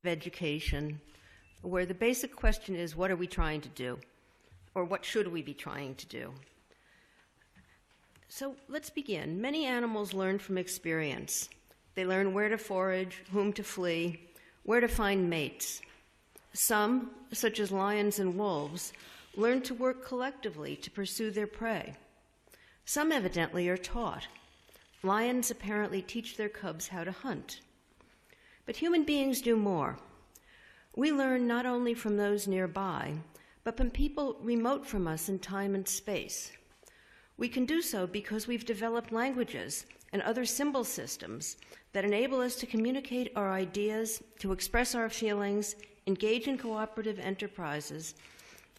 education, where the basic question is, what are we trying to do? Or what should we be trying to do? So let's begin. Many animals learn from experience. They learn where to forage, whom to flee, where to find mates. Some, such as lions and wolves, learn to work collectively to pursue their prey. Some evidently are taught. Lions apparently teach their cubs how to hunt. But human beings do more. We learn not only from those nearby, but from people remote from us in time and space. We can do so because we've developed languages and other symbol systems that enable us to communicate our ideas, to express our feelings, engage in cooperative enterprises,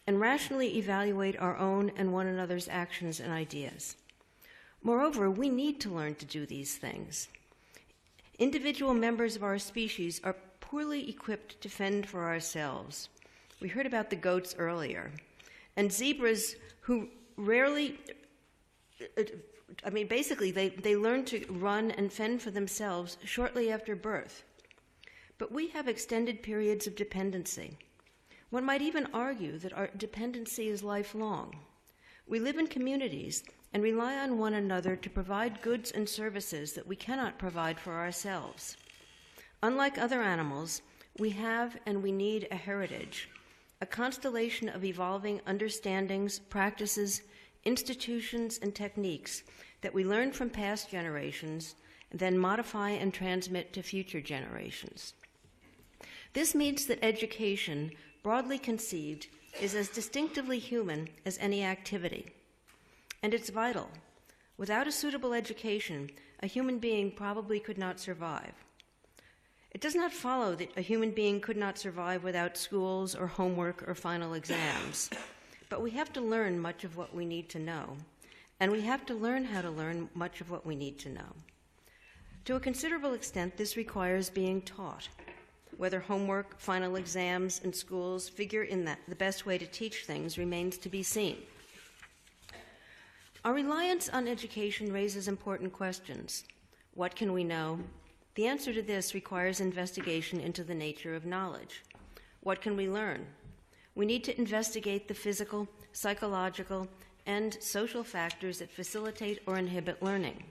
and rationally evaluate our own and one another's actions and ideas. Moreover, we need to learn to do these things. Individual members of our species are poorly equipped to fend for ourselves. We heard about the goats earlier. And zebras who rarely, basically they learn to run and fend for themselves shortly after birth. But we have extended periods of dependency. One might even argue that our dependency is lifelong. We live in communities and rely on one another to provide goods and services that we cannot provide for ourselves. Unlike other animals, we have and we need a heritage, a constellation of evolving understandings, practices, institutions, and techniques that we learn from past generations and then modify and transmit to future generations. This means that education, broadly conceived, is as distinctively human as any activity. And it's vital. Without a suitable education, a human being probably could not survive. It does not follow that a human being could not survive without schools or homework or final exams. But we have to learn much of what we need to know, and we have to learn how to learn much of what we need to know. To a considerable extent, this requires being taught. Whether homework, final exams, and schools figure in that, the best way to teach things remains to be seen. Our reliance on education raises important questions. What can we know? The answer to this requires investigation into the nature of knowledge. What can we learn? We need to investigate the physical, psychological, and social factors that facilitate or inhibit learning.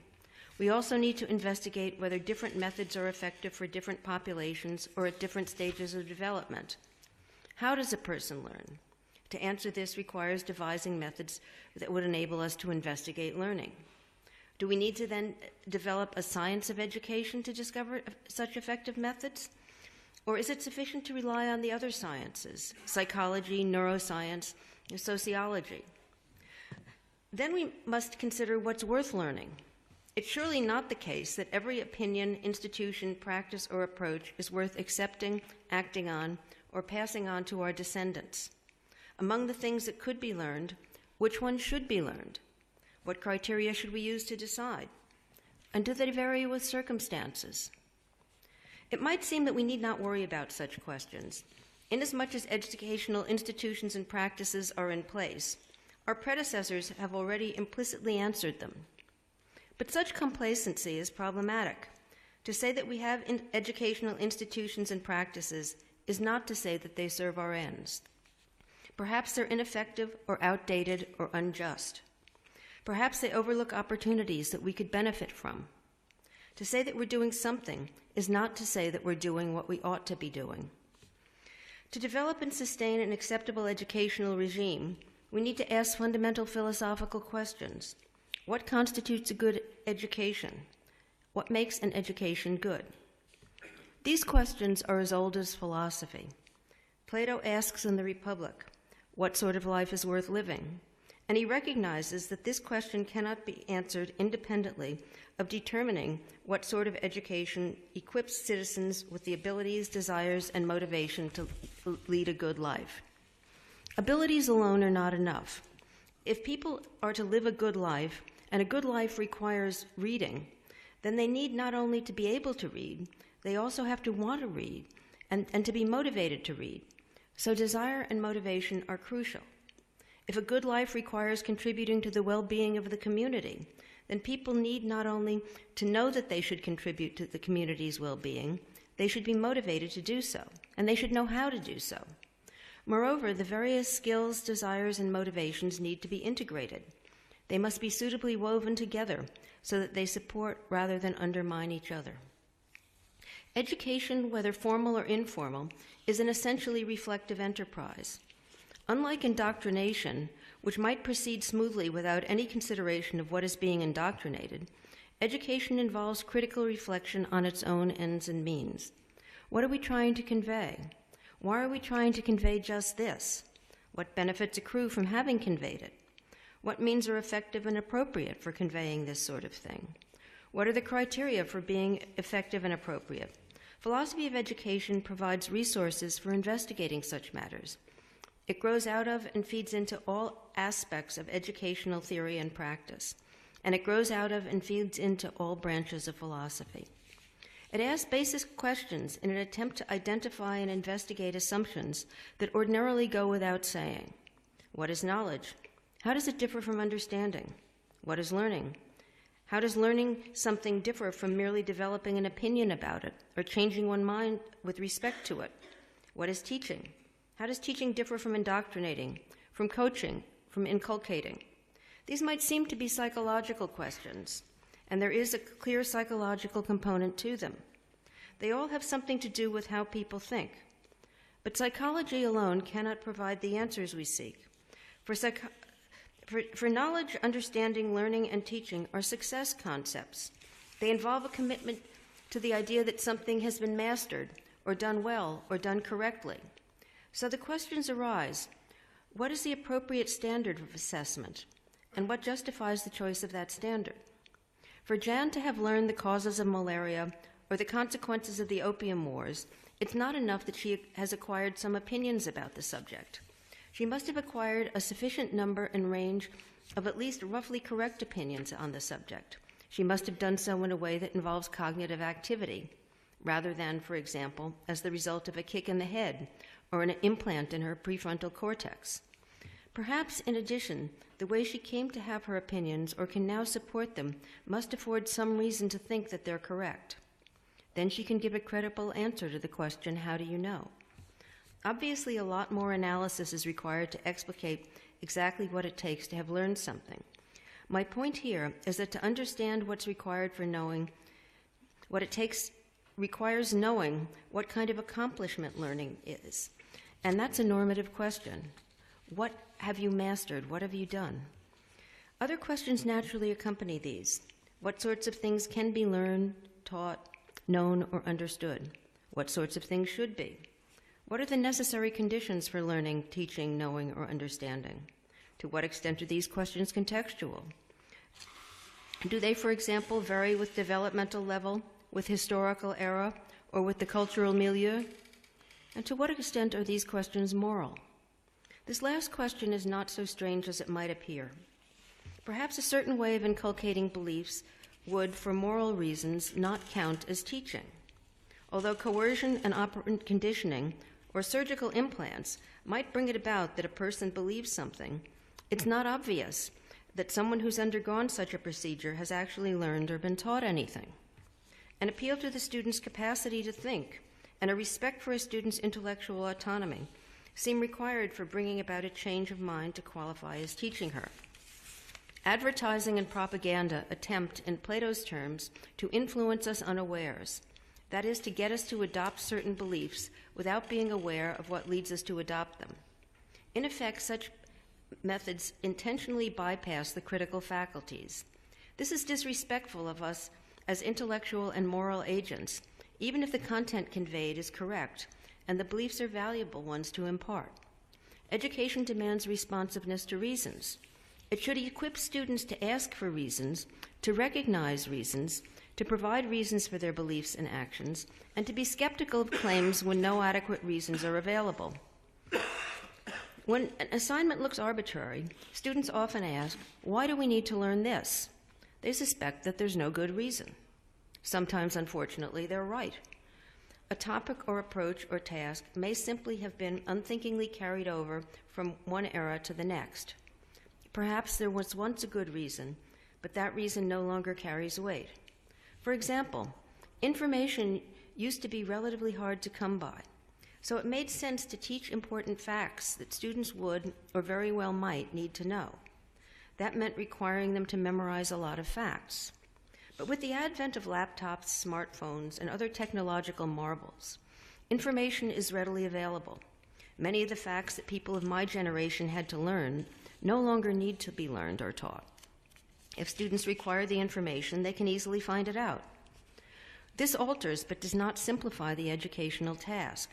We also need to investigate whether different methods are effective for different populations or at different stages of development. How does a person learn? To answer this requires devising methods that would enable us to investigate learning. Do we need to then develop a science of education to discover such effective methods? Or is it sufficient to rely on the other sciences, psychology, neuroscience, and sociology? Then we must consider what's worth learning. It's surely not the case that every opinion, institution, practice, or approach is worth accepting, acting on, or passing on to our descendants. Among the things that could be learned, which ones should be learned? What criteria should we use to decide? And do they vary with circumstances? It might seem that we need not worry about such questions. Inasmuch as educational institutions and practices are in place, our predecessors have already implicitly answered them. But such complacency is problematic. To say that we have educational institutions and practices is not to say that they serve our ends. Perhaps they're ineffective or outdated or unjust. Perhaps they overlook opportunities that we could benefit from. To say that we're doing something is not to say that we're doing what we ought to be doing. To develop and sustain an acceptable educational regime, we need to ask fundamental philosophical questions. What constitutes a good education? What makes an education good? These questions are as old as philosophy. Plato asks in the Republic, what sort of life is worth living? And he recognizes that this question cannot be answered independently of determining what sort of education equips citizens with the abilities, desires, and motivation to lead a good life. Abilities alone are not enough. If people are to live a good life, and a good life requires reading, then they need not only to be able to read, they also have to want to read and to be motivated to read. So desire and motivation are crucial. If a good life requires contributing to the well-being of the community, then people need not only to know that they should contribute to the community's well-being, they should be motivated to do so. and they should know how to do so. Moreover, the various skills, desires, and motivations need to be integrated. They must be suitably woven together so that they support rather than undermine each other. Education, whether formal or informal, is an essentially reflective enterprise. Unlike indoctrination, which might proceed smoothly without any consideration of what is being indoctrinated, education involves critical reflection on its own ends and means. What are we trying to convey? Why are we trying to convey just this? What benefits accrue from having conveyed it? What means are effective and appropriate for conveying this sort of thing? What are the criteria for being effective and appropriate? Philosophy of education provides resources for investigating such matters. It grows out of and feeds into all aspects of educational theory and practice, and it grows out of and feeds into all branches of philosophy. It asks basic questions in an attempt to identify and investigate assumptions that ordinarily go without saying. What is knowledge? How does it differ from understanding? What is learning? How does learning something differ from merely developing an opinion about it or changing one's mind with respect to it? What is teaching? How does teaching differ from indoctrinating, from coaching, from inculcating? These might seem to be psychological questions, and there is a clear psychological component to them. They all have something to do with how people think. But psychology alone cannot provide the answers we seek. For knowledge, understanding, learning, and teaching are success concepts. They involve a commitment to the idea that something has been mastered, or done well, or done correctly. So the questions arise: what is the appropriate standard of assessment, and what justifies the choice of that standard? For Jan to have learned the causes of malaria or the consequences of the opium wars, it's not enough that she has acquired some opinions about the subject. She must have acquired a sufficient number and range of at least roughly correct opinions on the subject. She must have done so in a way that involves cognitive activity, rather than, for example, as the result of a kick in the head or an implant in her prefrontal cortex. Perhaps, in addition, the way she came to have her opinions or can now support them must afford some reason to think that they're correct. Then she can give a credible answer to the question, how do you know? Obviously, a lot more analysis is required to explicate exactly what it takes to have learned something. My point here is that to understand what's required for knowing what it takes requires knowing what kind of accomplishment learning is. And that's a normative question. What have you mastered? What have you done? Other questions naturally accompany these. What sorts of things can be learned, taught, known, or understood? What sorts of things should be? What are the necessary conditions for learning, teaching, knowing, or understanding? To what extent are these questions contextual? Do they, for example, vary with developmental level, with historical era, or with the cultural milieu? And to what extent are these questions moral? This last question is not so strange as it might appear. Perhaps a certain way of inculcating beliefs would, for moral reasons, not count as teaching. Although coercion and operant conditioning or surgical implants might bring it about that a person believes something, it's not obvious that someone who's undergone such a procedure has actually learned or been taught anything. An appeal to the student's capacity to think and a respect for a student's intellectual autonomy seem required for bringing about a change of mind to qualify as teaching her. Advertising and propaganda attempt, in Plato's terms, to influence us unawares. That is, to get us to adopt certain beliefs without being aware of what leads us to adopt them. In effect, such methods intentionally bypass the critical faculties. This is disrespectful of us as intellectual and moral agents, even if the content conveyed is correct and the beliefs are valuable ones to impart. Education demands responsiveness to reasons. It should equip students to ask for reasons, to recognize reasons, to provide reasons for their beliefs and actions, and to be skeptical of claims when no adequate reasons are available. When an assignment looks arbitrary, students often ask, why do we need to learn this? They suspect that there's no good reason. Sometimes, unfortunately, they're right. A topic or approach or task may simply have been unthinkingly carried over from one era to the next. Perhaps there was once a good reason, but that reason no longer carries weight. For example, information used to be relatively hard to come by. So it made sense to teach important facts that students would, or very well might, need to know. That meant requiring them to memorize a lot of facts. But with the advent of laptops, smartphones, and other technological marvels, information is readily available. Many of the facts that people of my generation had to learn no longer need to be learned or taught. If students require the information, they can easily find it out. This alters but does not simplify the educational task,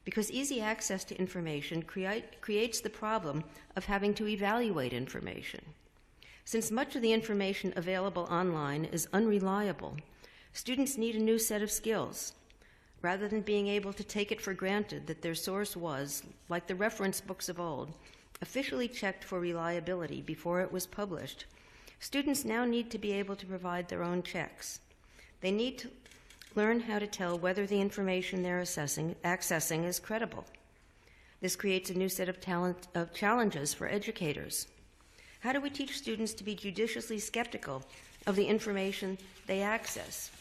because easy access to information creates the problem of having to evaluate information. Since much of the information available online is unreliable, students need a new set of skills. Rather than being able to take it for granted that their source was, like the reference books of old, officially checked for reliability before it was published, students now need to be able to provide their own checks. They need to learn how to tell whether the information they're accessing is credible. This creates a new set of challenges for educators. How do we teach students to be judiciously skeptical of the information they access,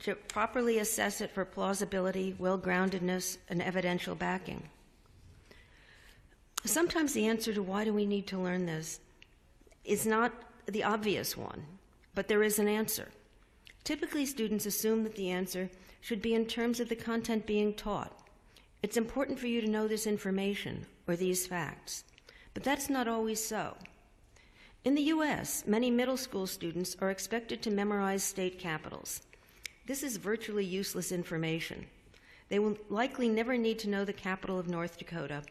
to properly assess it for plausibility, well-groundedness, and evidential backing? Sometimes the answer to why do we need to learn this is not the obvious one, but there is an answer. Typically, students assume that the answer should be in terms of the content being taught. It's important for you to know this information or these facts, but that's not always so. In the U.S., many middle school students are expected to memorize state capitals. This is virtually useless information. They will likely never need to know the capital of North Dakota,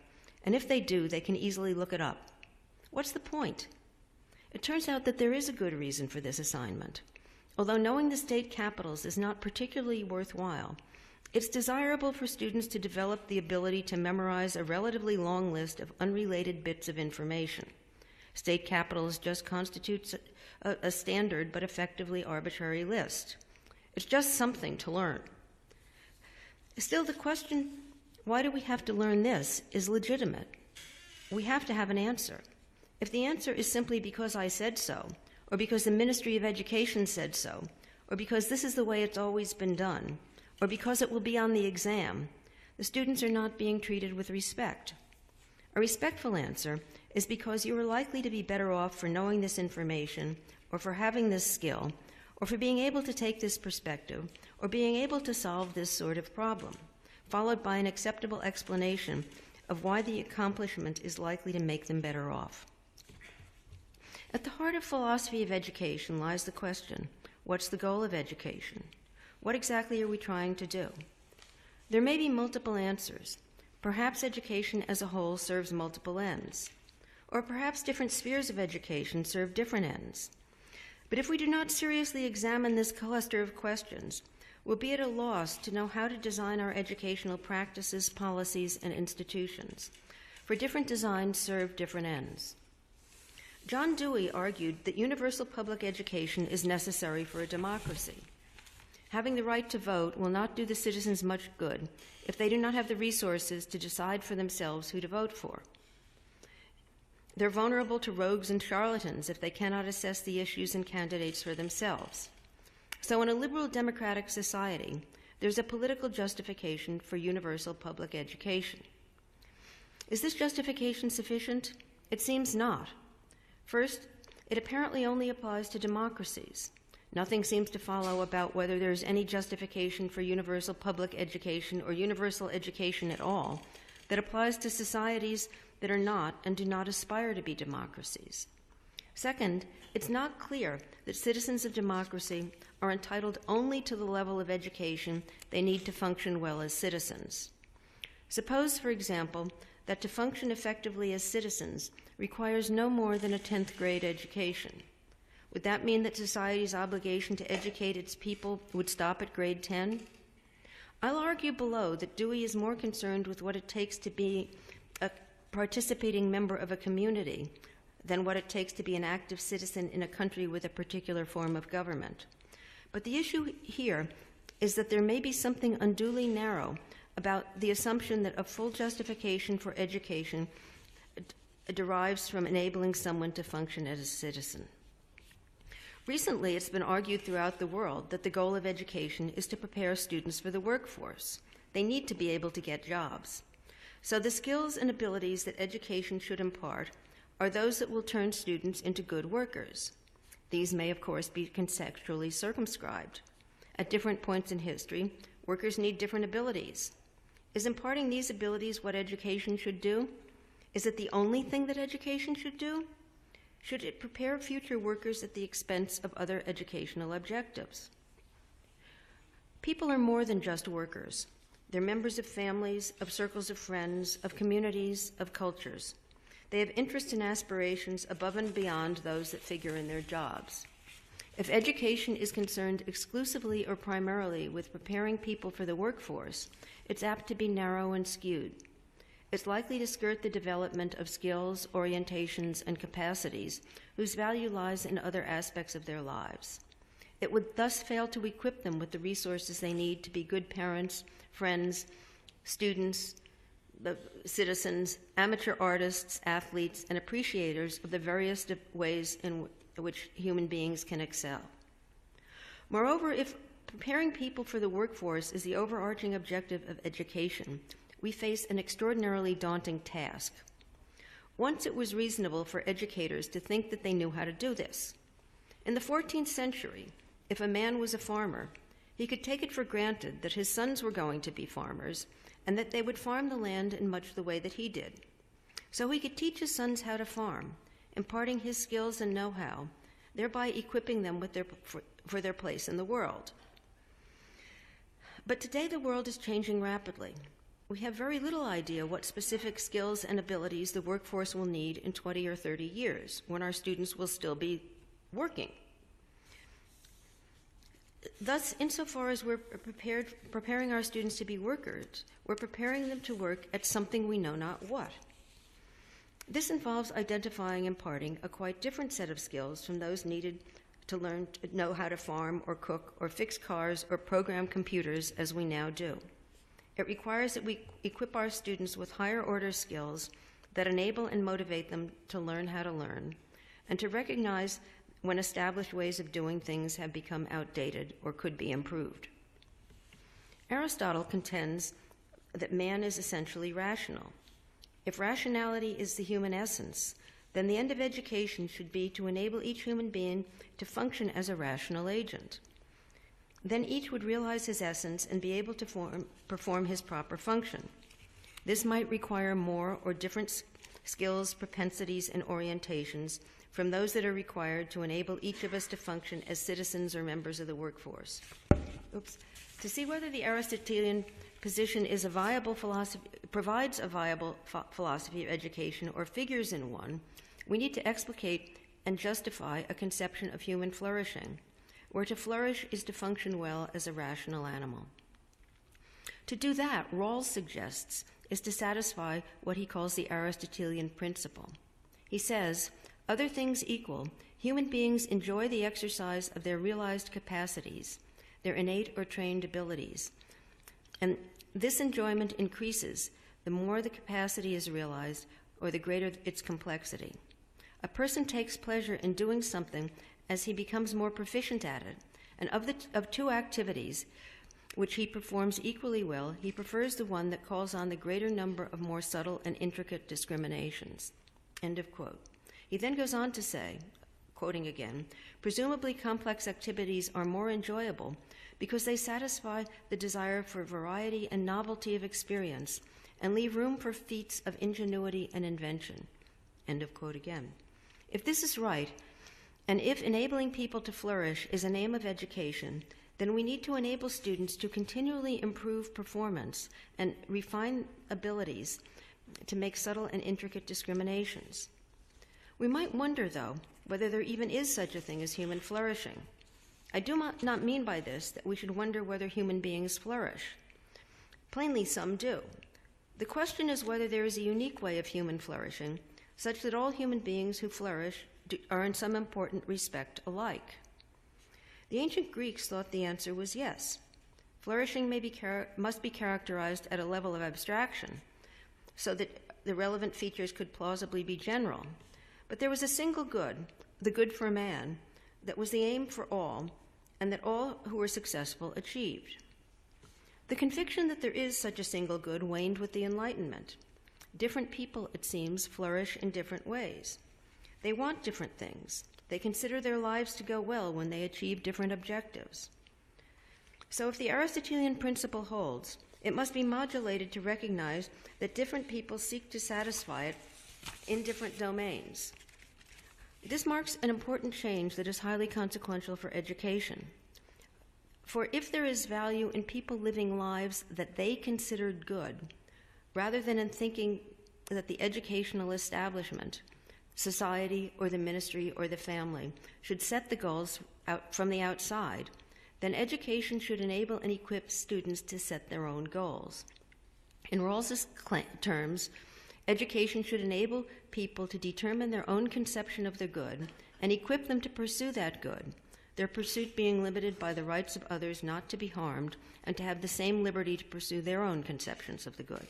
and if they do, they can easily look it up. What's the point? It turns out that there is a good reason for this assignment. Although knowing the state capitals is not particularly worthwhile, it's desirable for students to develop the ability to memorize a relatively long list of unrelated bits of information. State capitals just constitutes a standard but effectively arbitrary list. It's just something to learn. Still, the question, why do we have to learn this, is legitimate. We have to have an answer. If the answer is simply because I said so, or because the Ministry of Education said so, or because this is the way it's always been done, or because it will be on the exam, the students are not being treated with respect. A respectful answer is because you are likely to be better off for knowing this information, or for having this skill, or for being able to take this perspective, or being able to solve this sort of problem, followed by an acceptable explanation of why the accomplishment is likely to make them better off. At the heart of philosophy of education lies the question, what's the goal of education? What exactly are we trying to do? There may be multiple answers. Perhaps education as a whole serves multiple ends, or perhaps different spheres of education serve different ends. But if we do not seriously examine this cluster of questions, we'll be at a loss to know how to design our educational practices, policies, and institutions, for different designs serve different ends. John Dewey argued that universal public education is necessary for a democracy. Having the right to vote will not do the citizens much good if they do not have the resources to decide for themselves who to vote for. They're vulnerable to rogues and charlatans if they cannot assess the issues and candidates for themselves. So in a liberal democratic society, there's a political justification for universal public education. Is this justification sufficient? It seems not. First, it apparently only applies to democracies. Nothing seems to follow about whether there's any justification for universal public education or universal education at all that applies to societies that are not and do not aspire to be democracies. Second, it's not clear that citizens of democracy are entitled only to the level of education they need to function well as citizens. Suppose, for example, that to function effectively as citizens requires no more than a 10th grade education. Would that mean that society's obligation to educate its people would stop at grade 10? I'll argue below that Dewey is more concerned with what it takes to be a participating member of a community than what it takes to be an active citizen in a country with a particular form of government. But the issue here is that there may be something unduly narrow about the assumption that a full justification for education derives from enabling someone to function as a citizen. Recently, it's been argued throughout the world that the goal of education is to prepare students for the workforce. They need to be able to get jobs. So the skills and abilities that education should impart are those that will turn students into good workers. These may, of course, be contextually circumscribed. At different points in history, workers need different abilities. Is imparting these abilities what education should do? Is it the only thing that education should do? Should it prepare future workers at the expense of other educational objectives? People are more than just workers. They're members of families, of circles of friends, of communities, of cultures. They have interests and aspirations above and beyond those that figure in their jobs. If education is concerned exclusively or primarily with preparing people for the workforce, it's apt to be narrow and skewed. It's likely to skirt the development of skills, orientations, and capacities whose value lies in other aspects of their lives. It would thus fail to equip them with the resources they need to be good parents, friends, students, citizens, amateur artists, athletes, and appreciators of the various ways in which human beings can excel. Moreover, if preparing people for the workforce is the overarching objective of education, we face an extraordinarily daunting task. Once it was reasonable for educators to think that they knew how to do this. In the 14th century, if a man was a farmer, he could take it for granted that his sons were going to be farmers and that they would farm the land in much the way that he did. So he could teach his sons how to farm, imparting his skills and know-how, thereby equipping them with for their place in the world. But today the world is changing rapidly. We have very little idea what specific skills and abilities the workforce will need in 20 or 30 years, when our students will still be working. Thus, insofar as we're preparing our students to be workers, we're preparing them to work at something we know not what. This involves identifying and imparting a quite different set of skills from those needed to learn to know how to farm or cook or fix cars or program computers as we now do. It requires that we equip our students with higher order skills that enable and motivate them to learn how to learn, and to recognize when established ways of doing things have become outdated or could be improved. Aristotle contends that man is essentially rational. If rationality is the human essence, then the end of education should be to enable each human being to function as a rational agent. Then each would realize his essence and be able to perform his proper function. This might require more or different skills, propensities, and orientations from those that are required to enable each of us to function as citizens or members of the workforce. To see whether the Aristotelian position is a viable philosophy, provides a viable philosophy of education or figures in one, we need to explicate and justify a conception of human flourishing, where to flourish is to function well as a rational animal. To do that, Rawls suggests, is to satisfy what he calls the Aristotelian principle. He says, other things equal, human beings enjoy the exercise of their realized capacities, their innate or trained abilities, and this enjoyment increases the more the capacity is realized or the greater its complexity. A person takes pleasure in doing something as he becomes more proficient at it, and of two activities which he performs equally well, he prefers the one that calls on the greater number of more subtle and intricate discriminations. End of quote. He then goes on to say, quoting again, presumably complex activities are more enjoyable because they satisfy the desire for variety and novelty of experience and leave room for feats of ingenuity and invention. End of quote again. If this is right, and if enabling people to flourish is an aim of education, then we need to enable students to continually improve performance and refine abilities to make subtle and intricate discriminations. We might wonder, though, whether there even is such a thing as human flourishing. I do not mean by this that we should wonder whether human beings flourish. Plainly, some do. The question is whether there is a unique way of human flourishing, such that all human beings who flourish are in some important respect alike. The ancient Greeks thought the answer was yes. Flourishing must be characterized at a level of abstraction, so that the relevant features could plausibly be general. But there was a single good, the good for man, that was the aim for all, and that all who were successful achieved. The conviction that there is such a single good waned with the Enlightenment. Different people, it seems, flourish in different ways. They want different things. They consider their lives to go well when they achieve different objectives. So if the Aristotelian principle holds, it must be modulated to recognize that different people seek to satisfy it in different domains. This marks an important change that is highly consequential for education. For if there is value in people living lives that they considered good, rather than in thinking that the educational establishment, society, or the ministry, or the family should set the goals out from the outside, then education should enable and equip students to set their own goals. In Rawls's terms, education should enable people to determine their own conception of the good and equip them to pursue that good, their pursuit being limited by the rights of others not to be harmed and to have the same liberty to pursue their own conceptions of the good.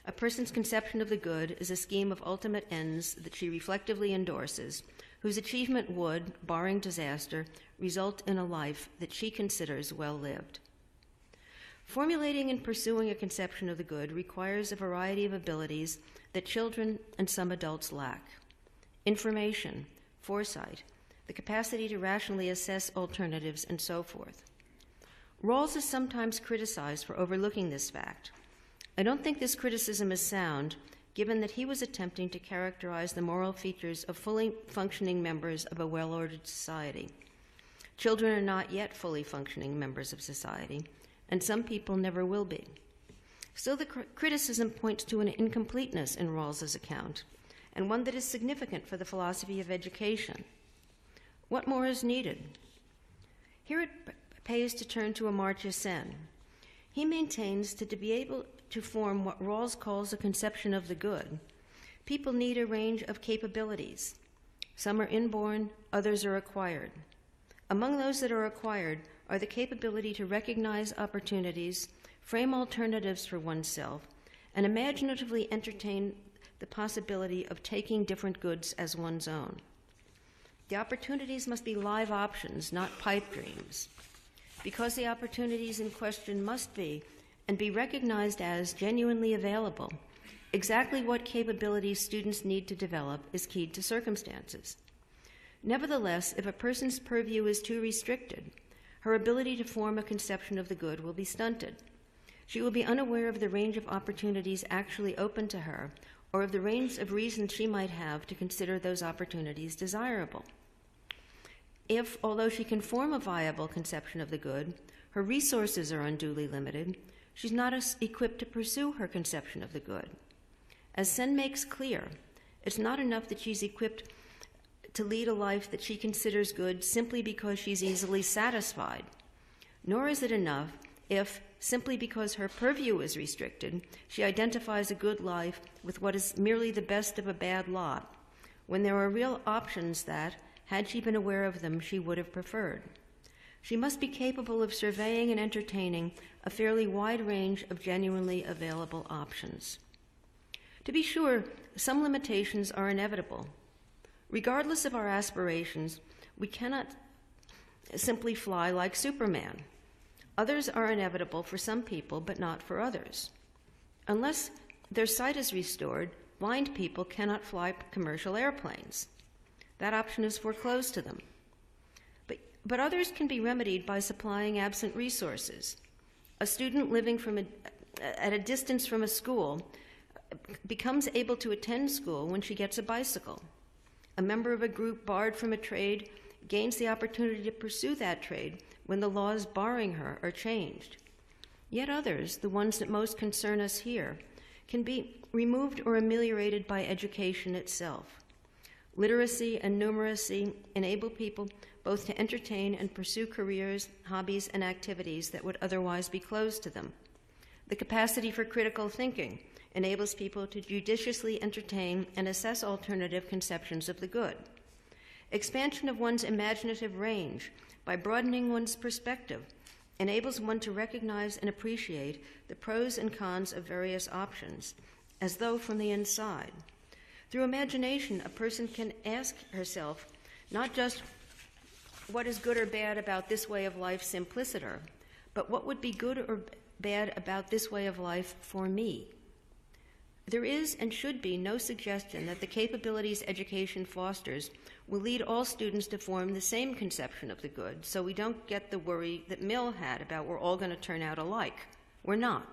A person's conception of the good is a scheme of ultimate ends that she reflectively endorses, whose achievement would, barring disaster, result in a life that she considers well lived. Formulating and pursuing a conception of the good requires a variety of abilities that children and some adults lack: information, foresight, the capacity to rationally assess alternatives, and so forth. Rawls is sometimes criticized for overlooking this fact. I don't think this criticism is sound, given that he was attempting to characterize the moral features of fully functioning members of a well-ordered society. Children are not yet fully functioning members of society, and some people never will be. Still, the criticism points to an incompleteness in Rawls's account, and one that is significant for the philosophy of education. What more is needed? Here it pays to turn to Amartya Sen. He maintains that to be able to form what Rawls calls a conception of the good, people need a range of capabilities. Some are inborn, others are acquired. Among those that are acquired are the capability to recognize opportunities, frame alternatives for oneself, and imaginatively entertain the possibility of taking different goods as one's own. The opportunities must be live options, not pipe dreams. Because the opportunities in question must be, and be recognized as, genuinely available, exactly what capabilities students need to develop is keyed to circumstances. Nevertheless, if a person's purview is too restricted, her ability to form a conception of the good will be stunted. She will be unaware of the range of opportunities actually open to her, or of the range of reasons she might have to consider those opportunities desirable. If, although she can form a viable conception of the good, her resources are unduly limited, she's not equipped to pursue her conception of the good. As Sen makes clear, it's not enough that she's equipped to lead a life that she considers good simply because she's easily satisfied, nor is it enough if, simply because her purview is restricted, she identifies a good life with what is merely the best of a bad lot, when there are real options that, had she been aware of them, she would have preferred. She must be capable of surveying and entertaining a fairly wide range of genuinely available options. To be sure, some limitations are inevitable. Regardless of our aspirations, we cannot simply fly like Superman. Others are inevitable for some people, but not for others. Unless their sight is restored, blind people cannot fly commercial airplanes. That option is foreclosed to them. But others can be remedied by supplying absent resources. A student living at a distance from a school becomes able to attend school when she gets a bicycle. A member of a group barred from a trade gains the opportunity to pursue that trade when the laws barring her are changed. Yet others, the ones that most concern us here, can be removed or ameliorated by education itself. Literacy and numeracy enable people both to entertain and pursue careers, hobbies, and activities that would otherwise be closed to them. The capacity for critical thinking enables people to judiciously entertain and assess alternative conceptions of the good. Expansion of one's imaginative range by broadening one's perspective enables one to recognize and appreciate the pros and cons of various options, as though from the inside. Through imagination, a person can ask herself not just what is good or bad about this way of life simpliciter, but what would be good bad about this way of life for me. There is and should be no suggestion that the capabilities education fosters will lead all students to form the same conception of the good, so we don't get the worry that Mill had about we're all going to turn out alike. We're not.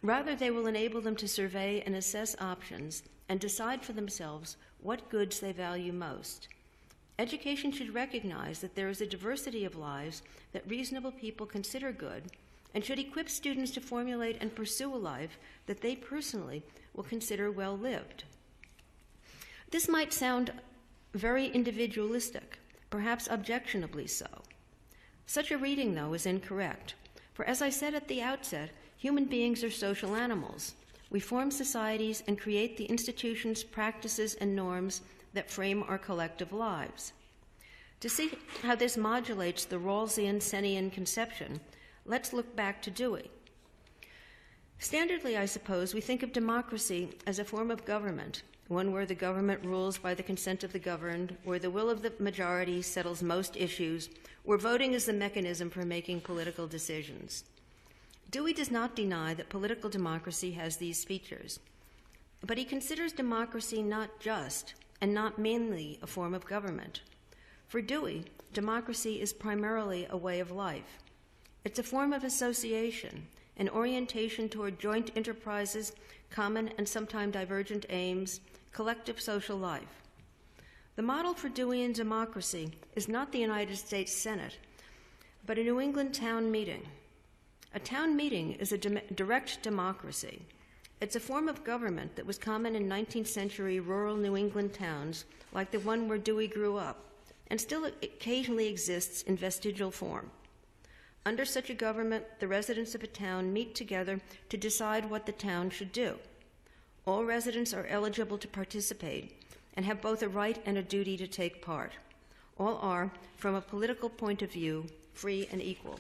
Rather, they will enable them to survey and assess options and decide for themselves what goods they value most. Education should recognize that there is a diversity of lives that reasonable people consider good, and should equip students to formulate and pursue a life that they personally will consider well-lived. This might sound very individualistic, perhaps objectionably so. Such a reading, though, is incorrect, for as I said at the outset, human beings are social animals. We form societies and create the institutions, practices, and norms that frame our collective lives. To see how this modulates the Rawlsian Senian conception, let's look back to Dewey. Standardly, I suppose, we think of democracy as a form of government, one where the government rules by the consent of the governed, where the will of the majority settles most issues, where voting is the mechanism for making political decisions. Dewey does not deny that political democracy has these features, but he considers democracy not just and not mainly a form of government. For Dewey, democracy is primarily a way of life. It's a form of association, an orientation toward joint enterprises, common and sometimes divergent aims, collective social life. The model for Deweyan democracy is not the United States Senate, but a New England town meeting. A town meeting is a direct democracy. It's a form of government that was common in 19th century rural New England towns like the one where Dewey grew up, and still occasionally exists in vestigial form. Under such a government, the residents of a town meet together to decide what the town should do. All residents are eligible to participate and have both a right and a duty to take part. All are, from a political point of view, free and equal.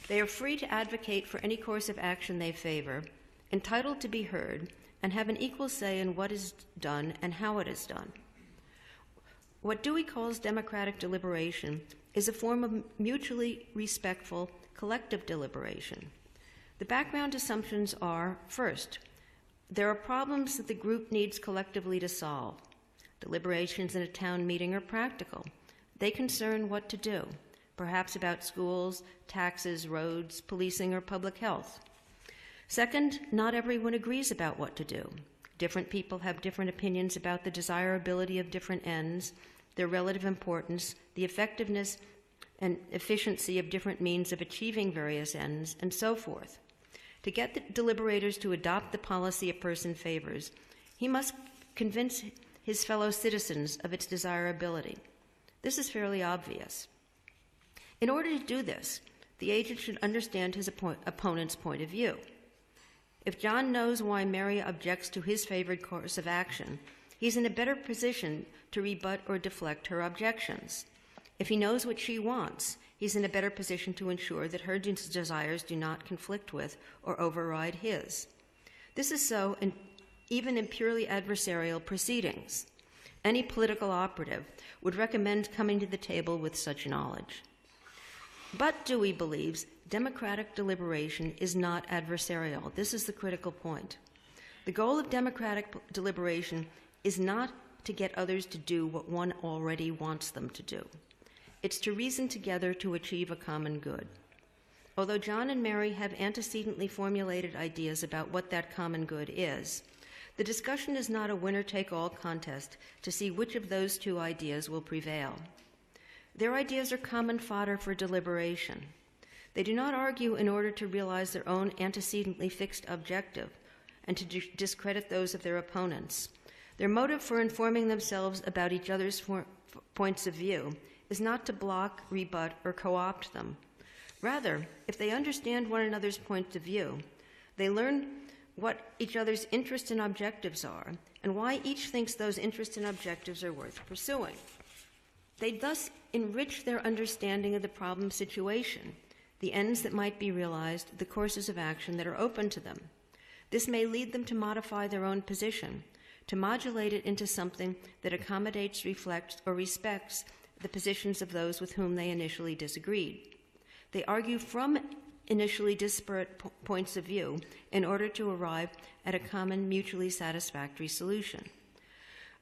They are free to advocate for any course of action they favor, entitled to be heard, and have an equal say in what is done and how it is done. What Dewey calls democratic deliberation is a form of mutually respectful collective deliberation. The background assumptions are, first, there are problems that the group needs collectively to solve. Deliberations in a town meeting are practical. They concern what to do, perhaps about schools, taxes, roads, policing, or public health. Second, not everyone agrees about what to do. Different people have different opinions about the desirability of different ends, their relative importance, the effectiveness and efficiency of different means of achieving various ends, and so forth. To get the deliberators to adopt the policy a person favors, he must convince his fellow citizens of its desirability. This is fairly obvious. In order to do this, the agent should understand his opponent's point of view. If John knows why Mary objects to his favored course of action, he's in a better position to rebut or deflect her objections. If he knows what she wants, he's in a better position to ensure that her desires do not conflict with or override his. This is so even in purely adversarial proceedings. Any political operative would recommend coming to the table with such knowledge. But Dewey believes democratic deliberation is not adversarial. This is the critical point. The goal of democratic deliberation is not to get others to do what one already wants them to do. It's to reason together to achieve a common good. Although John and Mary have antecedently formulated ideas about what that common good is, the discussion is not a winner-take-all contest to see which of those two ideas will prevail. Their ideas are common fodder for deliberation. They do not argue in order to realize their own antecedently fixed objective and to discredit those of their opponents. Their motive for informing themselves about each other's points of view is not to block, rebut, or co-opt them. Rather, if they understand one another's points of view, they learn what each other's interests and objectives are and why each thinks those interests and objectives are worth pursuing. They thus enrich their understanding of the problem situation, the ends that might be realized, the courses of action that are open to them. This may lead them to modify their own position, to modulate it into something that accommodates, reflects, or respects the positions of those with whom they initially disagreed. They argue from initially disparate points of view in order to arrive at a common, mutually satisfactory solution.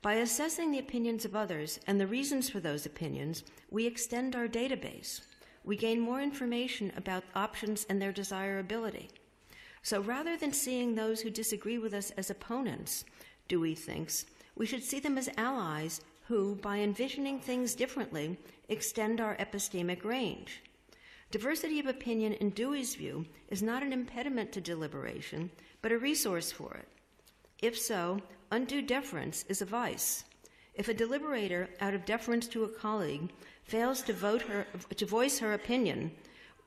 By assessing the opinions of others and the reasons for those opinions, we extend our database. We gain more information about options and their desirability. So rather than seeing those who disagree with us as opponents, Dewey thinks, we should see them as allies who, by envisioning things differently, extend our epistemic range. Diversity of opinion, in Dewey's view, is not an impediment to deliberation, but a resource for it. If so, undue deference is a vice. If a deliberator, out of deference to a colleague, fails to voice her opinion,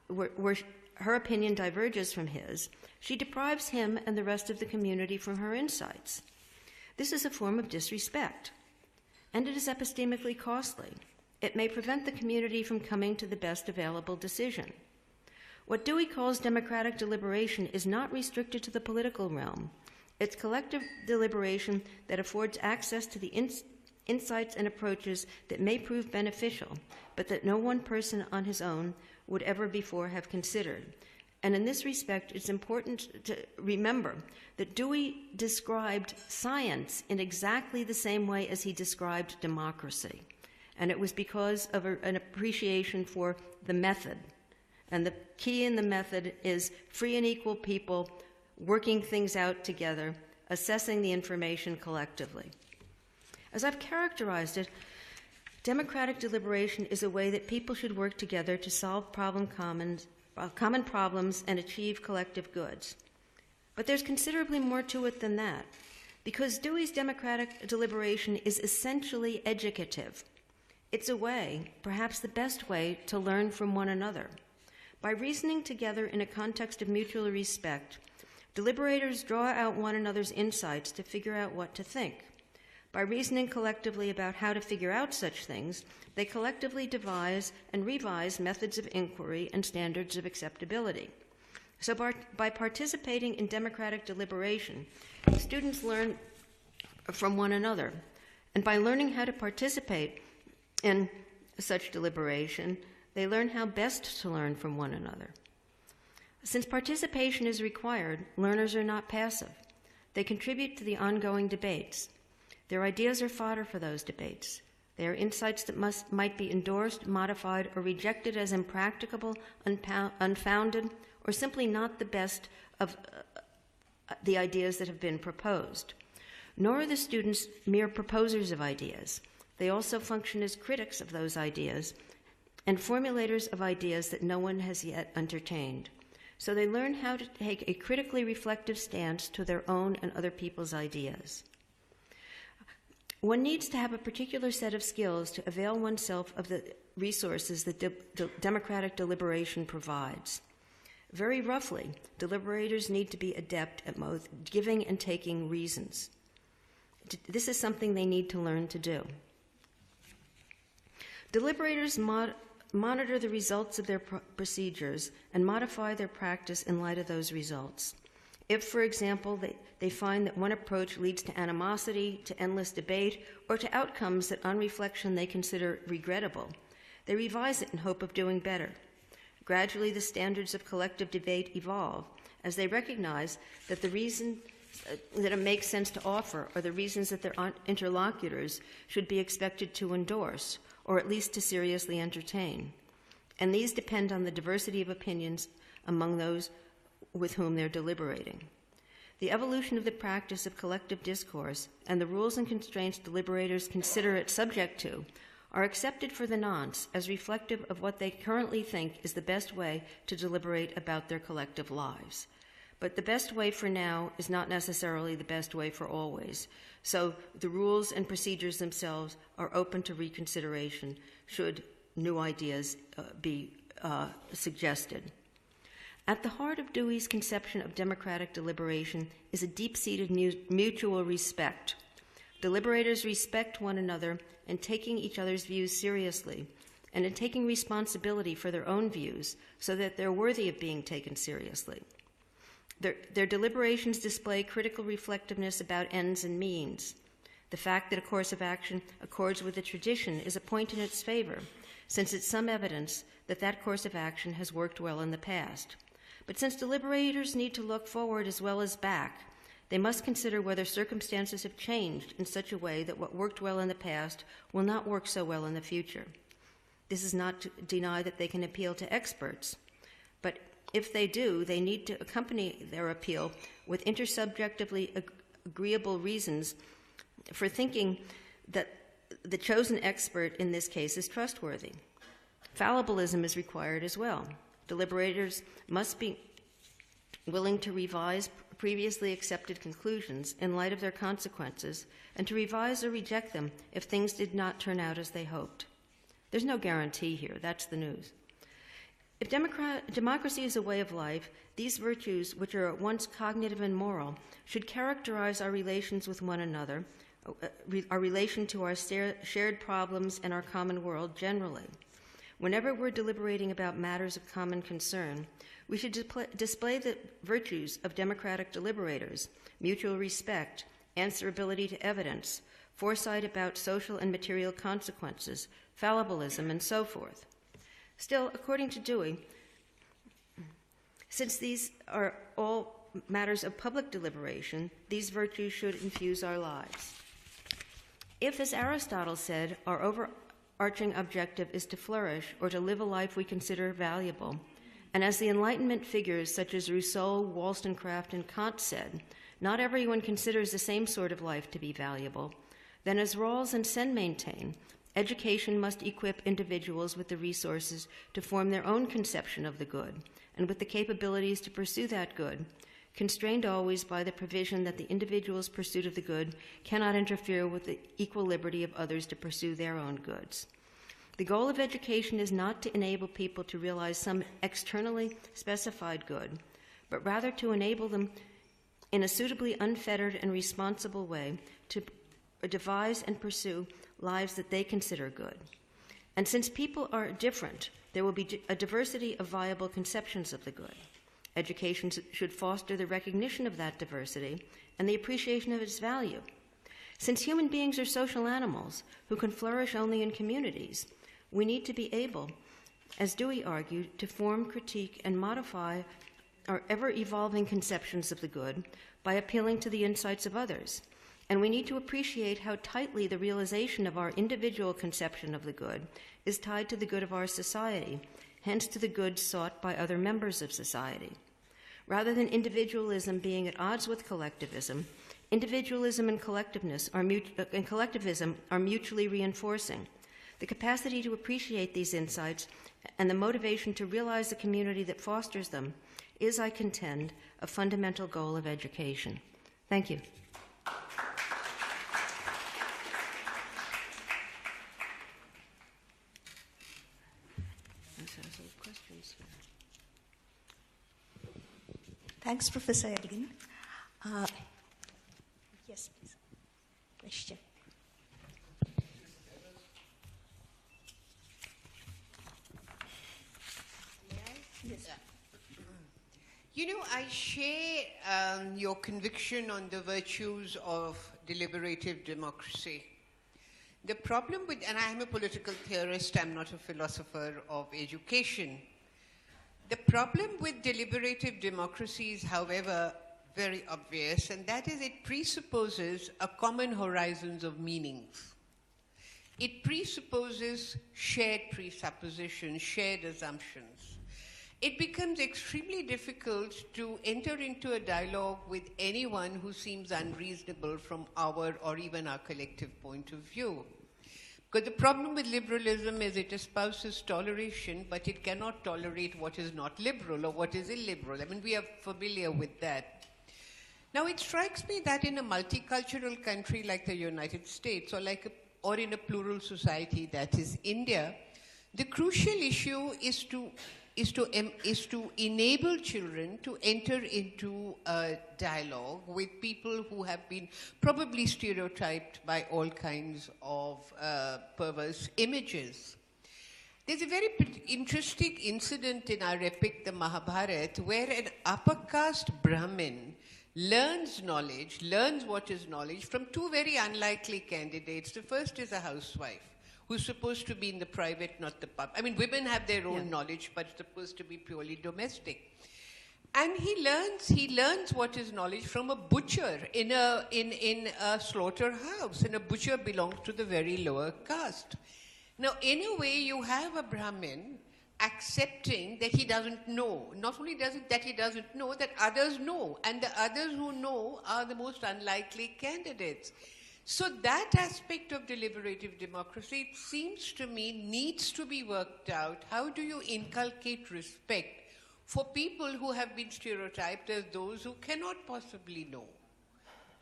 where her opinion diverges from his, she deprives him and the rest of the community from her insights. This is a form of disrespect, and it is epistemically costly. It may prevent the community from coming to the best available decision. What Dewey calls democratic deliberation is not restricted to the political realm. It's collective deliberation that affords access to the insights and approaches that may prove beneficial, but that no one person on his own would ever before have considered. And in this respect, it's important to remember that Dewey described science in exactly the same way as he described democracy. And it was because of an appreciation for the method. And the key in the method is free and equal people working things out together, assessing the information collectively. As I've characterized it, democratic deliberation is a way that people should work together to solve common problems and achieve collective goods. But there's considerably more to it than that, because Dewey's democratic deliberation is essentially educative. It's a way, perhaps the best way, to learn from one another. By reasoning together in a context of mutual respect, deliberators draw out one another's insights to figure out what to think. By reasoning collectively about how to figure out such things, they collectively devise and revise methods of inquiry and standards of acceptability. So by participating in democratic deliberation, students learn from one another. And by learning how to participate in such deliberation, they learn how best to learn from one another. Since participation is required, learners are not passive. They contribute to the ongoing debates. Their ideas are fodder for those debates. They are insights that might be endorsed, modified, or rejected as impracticable, unfounded, or simply not the best of the ideas that have been proposed. Nor are the students mere proposers of ideas. They also function as critics of those ideas and formulators of ideas that no one has yet entertained. So they learn how to take a critically reflective stance to their own and other people's ideas. One needs to have a particular set of skills to avail oneself of the resources that democratic deliberation provides. Very roughly, deliberators need to be adept at both giving and taking reasons. This is something they need to learn to do. Deliberators monitor the results of their procedures and modify their practice in light of those results. If, for example, they find that one approach leads to animosity, to endless debate, or to outcomes that on reflection they consider regrettable, they revise it in hope of doing better. Gradually, the standards of collective debate evolve as they recognize that the reason that it makes sense to offer are the reasons that their interlocutors should be expected to endorse, or at least to seriously entertain. And these depend on the diversity of opinions among those with whom they're deliberating. The evolution of the practice of collective discourse and the rules and constraints deliberators consider it subject to are accepted for the nonce as reflective of what they currently think is the best way to deliberate about their collective lives. But the best way for now is not necessarily the best way for always. So the rules and procedures themselves are open to reconsideration should new ideas be suggested. At the heart of Dewey's conception of democratic deliberation is a deep-seated mutual respect. Deliberators respect one another in taking each other's views seriously and in taking responsibility for their own views so that they're worthy of being taken seriously. Their deliberations display critical reflectiveness about ends and means. The fact that a course of action accords with a tradition is a point in its favor, since it's some evidence that that course of action has worked well in the past. But since deliberators need to look forward as well as back, they must consider whether circumstances have changed in such a way that what worked well in the past will not work so well in the future. This is not to deny that they can appeal to experts, but if they do, they need to accompany their appeal with intersubjectively agreeable reasons for thinking that the chosen expert in this case is trustworthy. Fallibilism is required as well. Deliberators must be willing to revise previously accepted conclusions in light of their consequences and to revise or reject them if things did not turn out as they hoped. There's no guarantee here. That's the news. If democracy is a way of life, these virtues, which are at once cognitive and moral, should characterize our relations with one another, our relation to our shared problems and our common world generally. Whenever we're deliberating about matters of common concern, we should display the virtues of democratic deliberators: mutual respect, answerability to evidence, foresight about social and material consequences, fallibilism, and so forth. Still, according to Dewey, since these are all matters of public deliberation, these virtues should infuse our lives. If, as Aristotle said, our overarching objective is to flourish or to live a life we consider valuable, and as the Enlightenment figures such as Rousseau, Wollstonecraft, and Kant said, not everyone considers the same sort of life to be valuable, then as Rawls and Sen maintain, education must equip individuals with the resources to form their own conception of the good, and with the capabilities to pursue that good, constrained always by the provision that the individual's pursuit of the good cannot interfere with the equal liberty of others to pursue their own goods. The goal of education is not to enable people to realize some externally specified good, but rather to enable them in a suitably unfettered and responsible way to devise and pursue lives that they consider good. And since people are different, there will be a diversity of viable conceptions of the good. Education should foster the recognition of that diversity and the appreciation of its value. Since human beings are social animals who can flourish only in communities, we need to be able, as Dewey argued, to form, critique, and modify our ever-evolving conceptions of the good by appealing to the insights of others. And we need to appreciate how tightly the realization of our individual conception of the good is tied to the good of our society, hence to the good sought by other members of society. Rather than individualism being at odds with collectivism, individualism and collectivism are mutually reinforcing. The capacity to appreciate these insights and the motivation to realize the community that fosters them is, I contend, a fundamental goal of education. Thank you. Thanks, Professor Elgin. Yes, please. Question. Yes. You know, I share your conviction on the virtues of deliberative democracy. The problem with, and I'm a political theorist, I'm not a philosopher of education. The problem with deliberative democracy is, however, very obvious, and that is it presupposes a common horizons of meanings. It presupposes shared presuppositions, shared assumptions. It becomes extremely difficult to enter into a dialogue with anyone who seems unreasonable from our or even our collective point of view. Because the problem with liberalism is it espouses toleration, but it cannot tolerate what is not liberal or what is illiberal. I mean, we are familiar with that. Now, it strikes me that in a multicultural country like the United States, or in a plural society that is India, the crucial issue is to enable children to enter into a dialogue with people who have been probably stereotyped by all kinds of perverse images. There's a very interesting incident in our epic, the Mahabharata, where an upper caste Brahmin learns what is knowledge from two very unlikely candidates. The first is a housewife, who's supposed to be in the private, not the public. I mean, women have their own knowledge, but it's supposed to be purely domestic. And he learns what is knowledge from a butcher in a slaughterhouse, and a butcher belongs to the very lower caste. Now, in a way, you have a Brahmin accepting that he doesn't know. Not only that he doesn't know, that others know, and the others who know are the most unlikely candidates. So that aspect of deliberative democracy, it seems to me, needs to be worked out. How do you inculcate respect for people who have been stereotyped as those who cannot possibly know?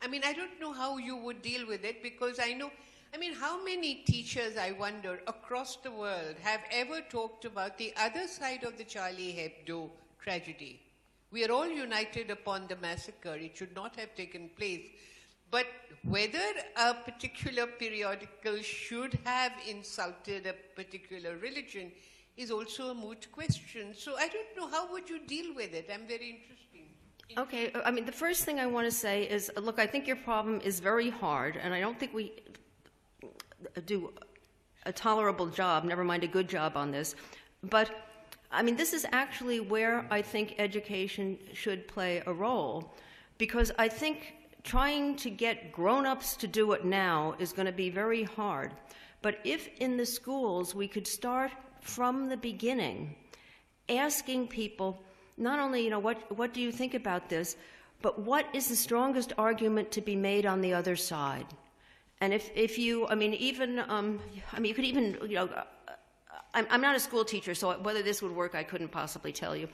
I mean, I don't know how you would deal with it, because how many teachers, I wonder, across the world have ever talked about the other side of the Charlie Hebdo tragedy? We are all united upon the massacre. It should not have taken place. But whether a particular periodical should have insulted a particular religion is also a moot question. So I don't know, how would you deal with it? I'm very interested. Okay, I mean, the first thing I want to say is, look, I think your problem is very hard, and I don't think we do a tolerable job, never mind a good job on this. But, I mean, this is actually where I think education should play a role, because I think trying to get grown-ups to do it now is going to be very hard. But if in the schools we could start from the beginning asking people not only, what do you think about this, but what is the strongest argument to be made on the other side? And if you, you could even, I'm not a school teacher, so whether this would work, I couldn't possibly tell you.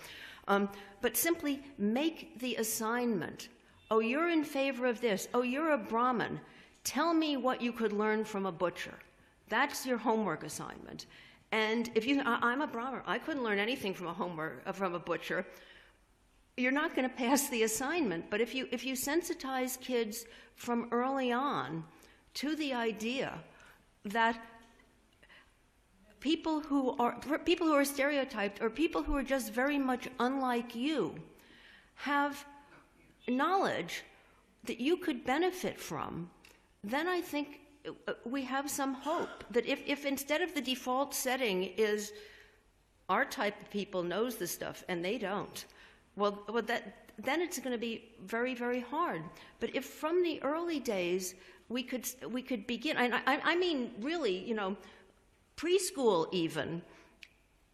But simply make the assignment. Oh, you're in favor of this. Oh, you're a Brahmin. Tell me what you could learn from a butcher. That's your homework assignment. And if I'm a Brahmin, I couldn't learn anything from a butcher. You're not going to pass the assignment. But if you sensitize kids from early on to the idea that people who are stereotyped, or people who are just very much unlike you, have knowledge that you could benefit from, then I think we have some hope that if instead of the default setting is our type of people knows this stuff and they don't, then it's going to be very, very hard. But if from the early days we could begin, I mean really, preschool even,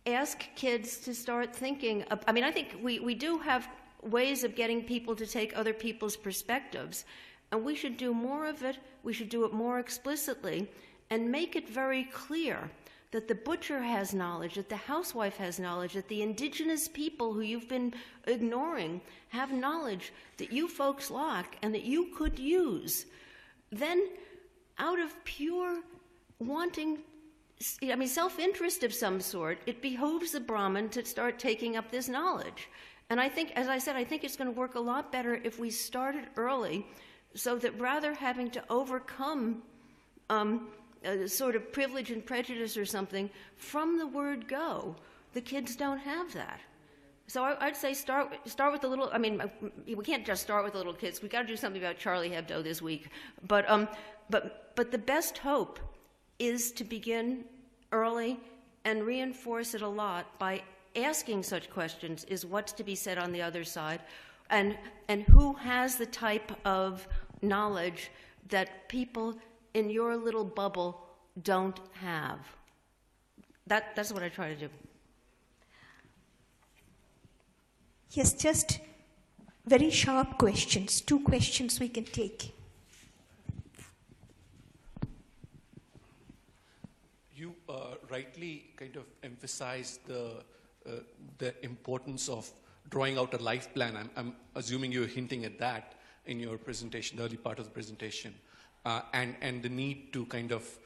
ask kids to start thinking. I think we do have ways of getting people to take other people's perspectives, and we should do more of it. We should do it more explicitly and make it very clear that the butcher has knowledge, that the housewife has knowledge, that the indigenous people who you've been ignoring have knowledge that you folks lack and that you could use. Then, out of pure self-interest of some sort, it behooves the Brahmin to start taking up this knowledge. And I think, as I said, I think it's going to work a lot better if we started early, so that rather having to overcome a sort of privilege and prejudice or something from the word go, the kids don't have that. So I'd say start with the little. We can't just start with the little kids. We got to do something about Charlie Hebdo this week. But the best hope is to begin early and reinforce it a lot by asking such questions: is what's to be said on the other side, and who has the type of knowledge that people in your little bubble don't have. That's what I try to do. Yes, just very sharp questions. 2 questions we can take. You rightly kind of emphasized the importance of drawing out a life plan. I'm assuming you're hinting at that in your presentation, the early part of the presentation, and the need to kind of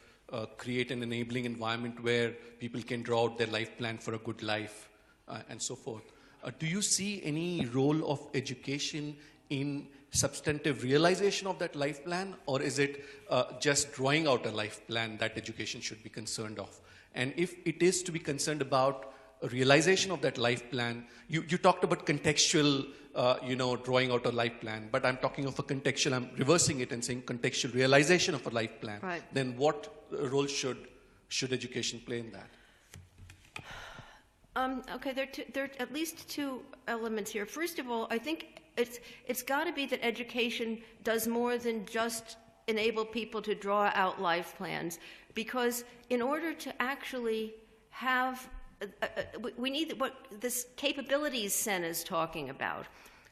create an enabling environment where people can draw out their life plan for a good life and so forth. Do you see any role of education in substantive realization of that life plan, or is it just drawing out a life plan that education should be concerned of? And if it is to be concerned about a realization of that life plan, you talked about contextual, drawing out a life plan, but I'm talking of a contextual, I'm reversing it and saying contextual realization of a life plan. Right. Then what role should education play in that? Okay, there are at least two elements here. First of all, I think it's got to be that education does more than just enable people to draw out life plans, because in order to actually have, we need what this capabilities Sen is talking about.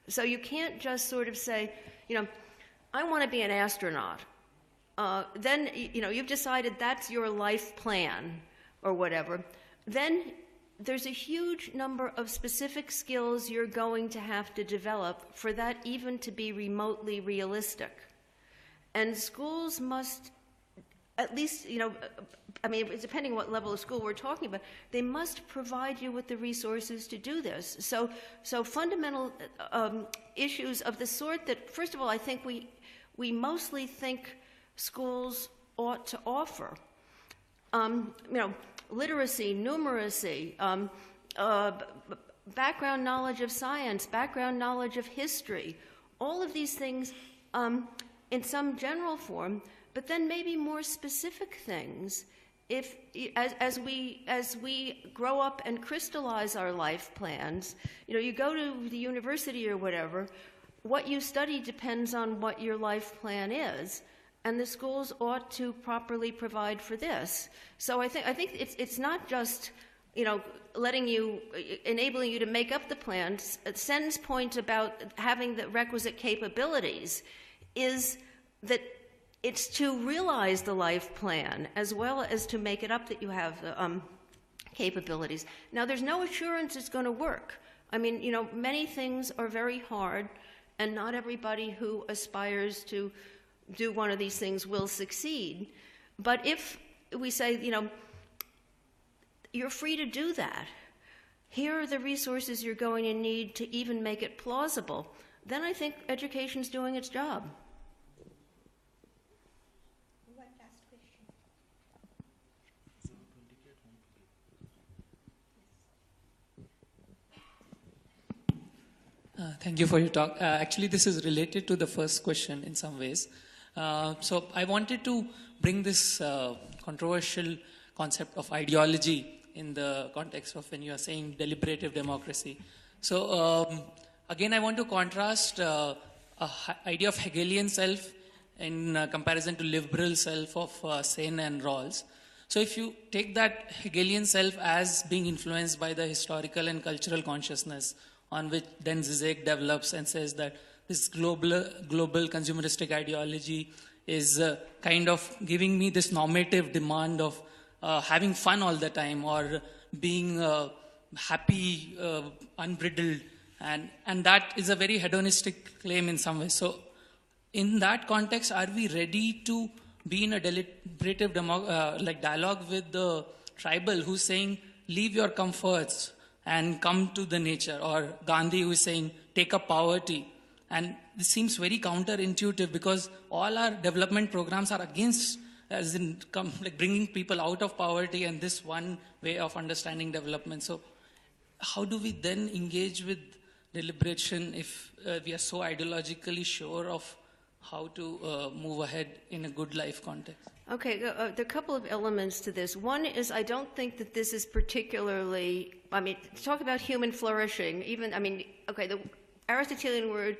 So you can't just sort of say, you know, I want to be an astronaut. Then, you know, you've decided that's your life plan or whatever. Then there's a huge number of specific skills you're going to have to develop for that even to be remotely realistic. And schools must, at least, you know, I mean, depending what level of school we're talking about, they must provide you with the resources to do this. So fundamental issues of the sort that, first of all, I think we mostly think schools ought to offer. You know, literacy, numeracy, background knowledge of science, background knowledge of history, all of these things in some general form, but then maybe more specific things. If as we grow up and crystallize our life plans, you know, you go to the university or whatever, what you study depends on what your life plan is. And the schools ought to properly provide for this. So I think it's not just, you know, enabling you to make up the plans. Sen's point about having the requisite capabilities is that it's to realize the life plan as well as to make it up that you have the capabilities. Now, there's no assurance it's going to work. I mean, you know, many things are very hard, and not everybody who aspires to do one of these things will succeed. But if we say, you know, you're free to do that, here are the resources you're going to need to even make it plausible, then I think education's doing its job. One last question. Thank you for your talk. Actually, this is related to the first question in some ways. So I wanted to bring this controversial concept of ideology in the context of when you are saying deliberative democracy. So again, I want to contrast idea of Hegelian self in comparison to liberal self of Sen and Rawls. So if you take that Hegelian self as being influenced by the historical and cultural consciousness on which then Zizek develops and says that this global consumeristic ideology is kind of giving me this normative demand of having fun all the time or being happy, unbridled, and that is a very hedonistic claim in some ways. So in that context, are we ready to be in a deliberative dialogue with the tribal who's saying, leave your comforts and come to the nature, or Gandhi who is saying, take up poverty? And this seems very counterintuitive because all our development programs are against, as in bringing people out of poverty and this one way of understanding development. So how do we then engage with deliberation if we are so ideologically sure of how to move ahead in a good life context? Okay, there are a couple of elements to this. One is I don't think that this is particularly, I mean, to talk about human flourishing, the Aristotelian word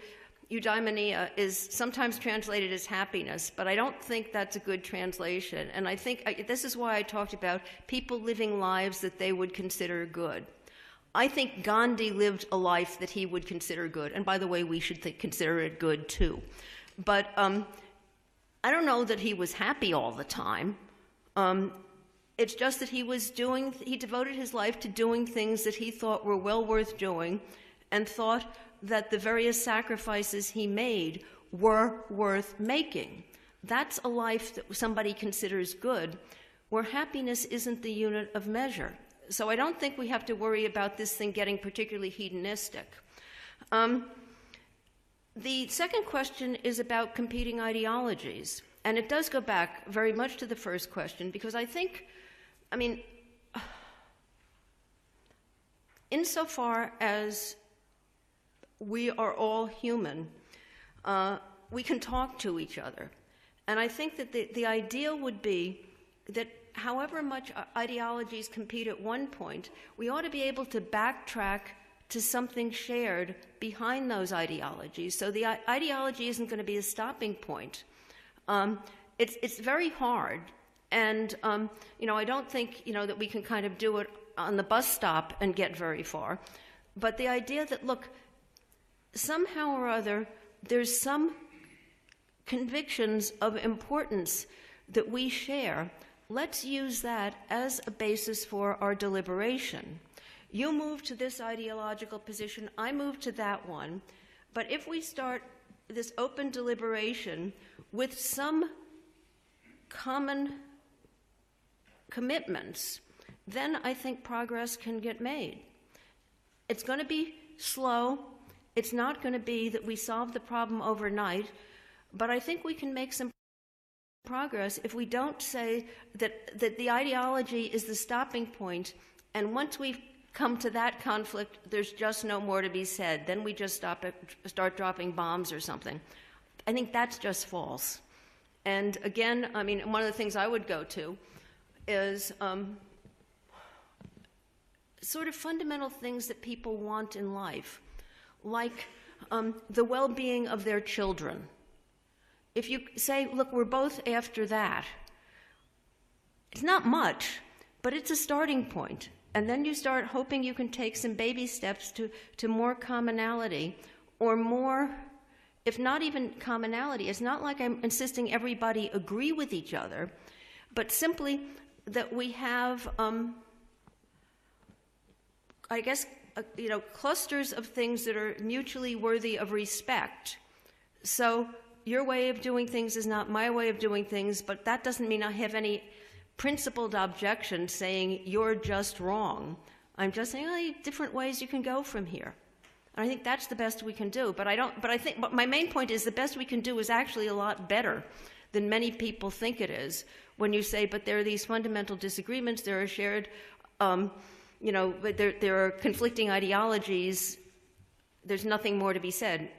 eudaimonia is sometimes translated as happiness, but I don't think that's a good translation. And I think this is why I talked about people living lives that they would consider good. I think Gandhi lived a life that he would consider good. And by the way, we should consider it good too. But I don't know that he was happy all the time. It's just that he devoted his life to doing things that he thought were well worth doing and thought that the various sacrifices he made were worth making. That's a life that somebody considers good, where happiness isn't the unit of measure. So I don't think we have to worry about this thing getting particularly hedonistic. The second question is about competing ideologies. And it does go back very much to the first question, because I think, insofar as we are all human, we can talk to each other. And I think that the ideal would be that however much ideologies compete at one point, we ought to be able to backtrack to something shared behind those ideologies. So the ideology isn't going to be a stopping point. It's very hard, and I don't think that we can kind of do it on the bus stop and get very far. But the idea that, look, somehow or other, there's some convictions of importance that we share. Let's use that as a basis for our deliberation. You move to this ideological position, I move to that one. But if we start this open deliberation with some common commitments, then I think progress can get made. It's going to be slow. It's not going to be that we solve the problem overnight, but I think we can make some progress if we don't say that the ideology is the stopping point, and once we've come to that conflict, there's just no more to be said. Then we just start dropping bombs or something. I think that's just false. And again, I mean, one of the things I would go to is sort of fundamental things that people want in life, like the well-being of their children. If you say, look, we're both after that, it's not much, but it's a starting point. And then you start hoping you can take some baby steps to more commonality, or more, if not even commonality. It's not like I'm insisting everybody agree with each other, but simply that we have, I guess, clusters of things that are mutually worthy of respect. So your way of doing things is not my way of doing things, but that doesn't mean I have any principled objection saying you're just wrong. I'm just saying, different ways you can go from here. And I think that's the best we can do. But my main point is the best we can do is actually a lot better than many people think it is. When you say, but there are these fundamental disagreements, there are shared, but there are conflicting ideologies, there's nothing more to be said.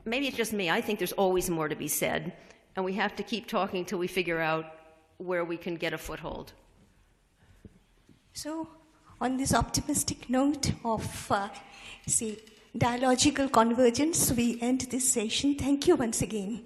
Maybe it's just me. I think there's always more to be said, and we have to keep talking till we figure out where we can get a foothold. So, on this optimistic note of, dialogical convergence, we end this session. Thank you once again.